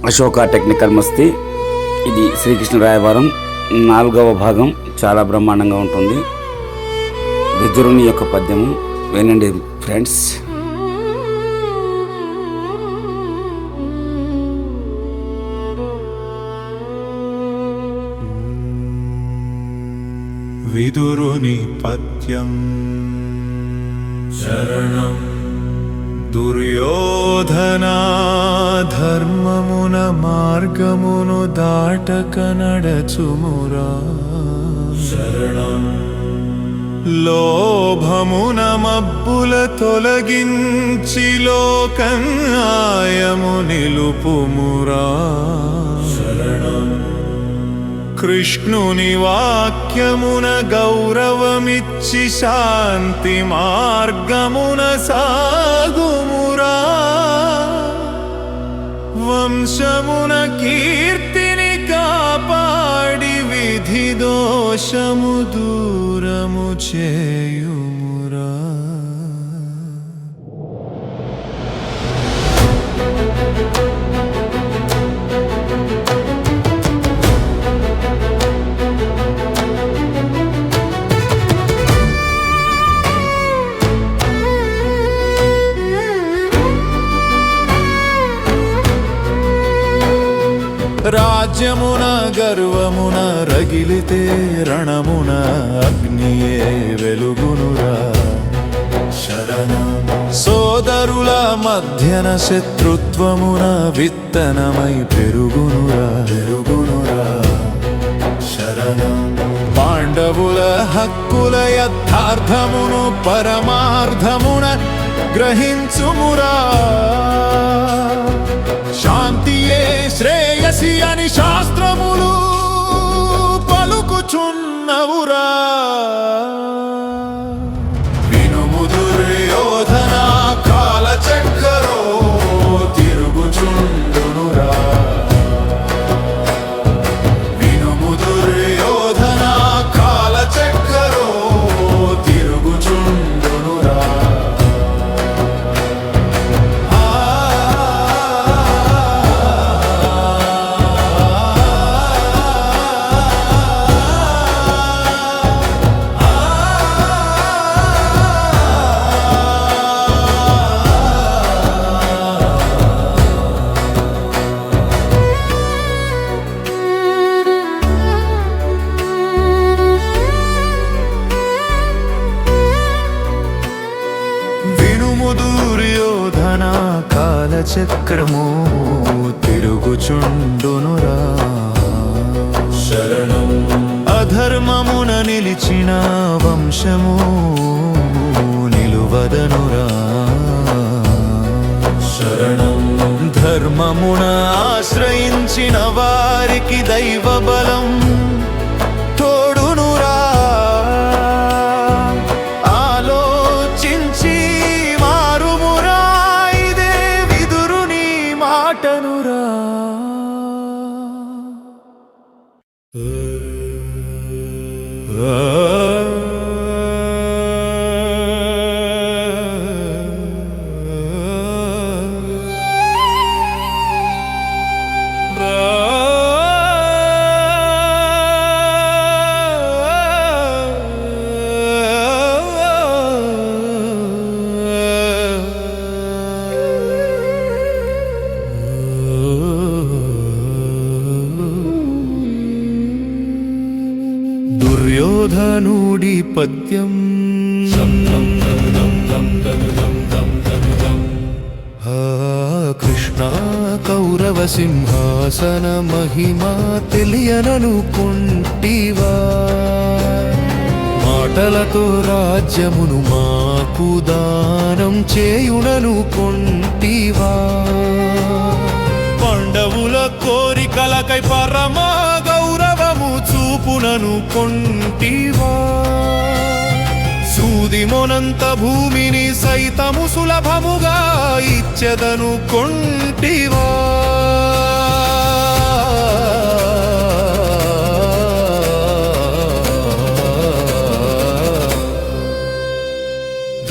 Ashoka technical మస్తీ. ఇది శ్రీకృష్ణ రాయబారం 4వ భాగం. చాలా బ్రహ్మాండంగా ఉంటుంది. విదురుని యొక్క పద్యము వినండి ఫ్రెండ్స్. విదురుని పద్యం. శరణం దుర్యోధనా ధర్మమున మార్గమును దాటక నడచుమురా. శరణం లోభమున మబ్బుల తొలగించి లోకన్యాయము నిలుపుమురా. శరణం కృష్ణుని వాక్యమున గౌరవమిచ్చి శాంతి మార్గమున సాగుమురా. వంశమున కీర్తిని కాపాడి విధి దోషము దూరము చేయుమురా. రాజ్యమున గర్వమున రగిలితే రణమున అగ్నియే వెలుగునురా. శరణం సోదరుల మధ్యన శత్రుత్వమున విత్తనమై పెరుగునురా. శరణం పాండవుల హక్కుల యథార్థమును పరమార్థమున గ్రహించుమురా. శాంతియే శ్రేయసి అని శాస్త్రములు పలుకుచున్నవురా. వినుము దుర్యోధన కాలచక్రో తిరుగుచుండునురా. వినుము దుర్యోధన కాలచక్రో తిరుగుచుండునురా. దుర్యోధన కాలచక్రము తిరుగుచుండునురా. శరణం అధర్మమున నిలిచిన వంశము నిలువదనురా. శరణం ధర్మమున ఆశ్రయించిన వారికి దైవ బలం తోడునురా. ఆలోచించి మారుమురా. ఇదే విదురుని మాటనురా. దుర్యోధనుడి పద్యం. కృష్ణ కౌరవ సింహాసన మహిమా తెలియననుకుంటివా. మాటలతో రాజ్యమును మాకు దానం చేయుననుకుంటివా. పాండవుల కోరికలకై పరమా గౌరవము చూపుననుకుంటివా. సూది మొనంత భూమిని సైతము సులభముగా ఇచ్చెదనుకుంటివా.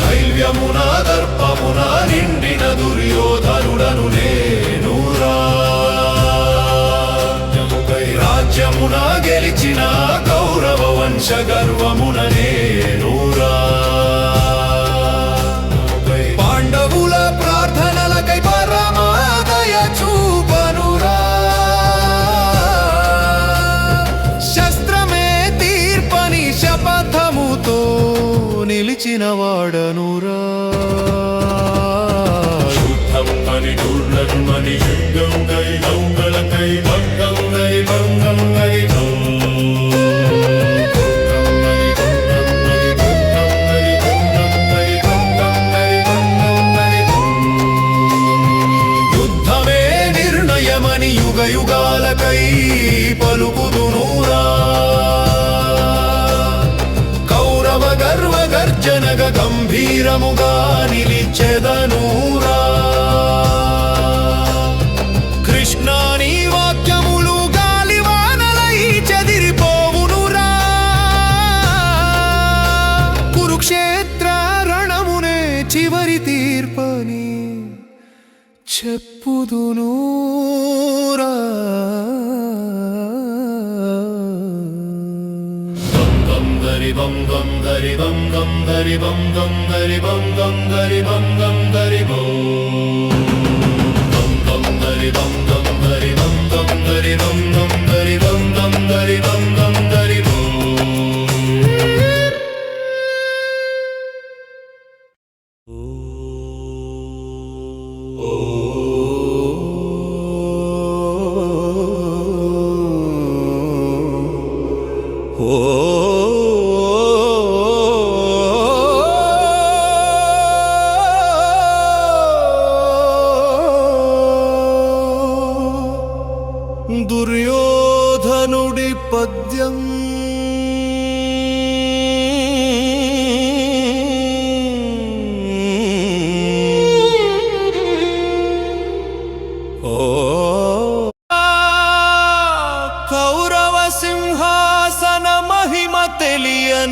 ధైర్యమున దర్పమున నిండిన దుర్యోధనుడను నేనురా. వంశగర్వమున నేనురా పాండవుల ప్రార్థనలకై పరమాదయ చూపనురా శస్త్రమే తీర్పని శపథముతో నిలిచిన వాడనురా శుద్ధమని దుర్నర్మని యుద్ధంగై గౌగలకై భంగంగై భంగంగై యుద్ధమే నిర్ణయమని యుగ యుగాలకై పలుకుదునురా కౌరవ గర్వ గర్జనగ గంభీరముగా నిలిచెదనురా కృష్ణాని వాక్యములు గాలివానలై చెదిరిపోవునురా కురుక్షేత్ర రణమునే చివరి తీర్పని చెప్పుదునురా బం గం గరి బం గం గరి బం గం గరి బం గం గరి బం గం గరి బం గం గరి బం గం గరి బం గం గరి బం గం గరి బం గం గరి బం గం గరి బం దుర్యోధనుడి పద్యం కౌరవ సింహాసన మహిమ తెలియననుకుంటివా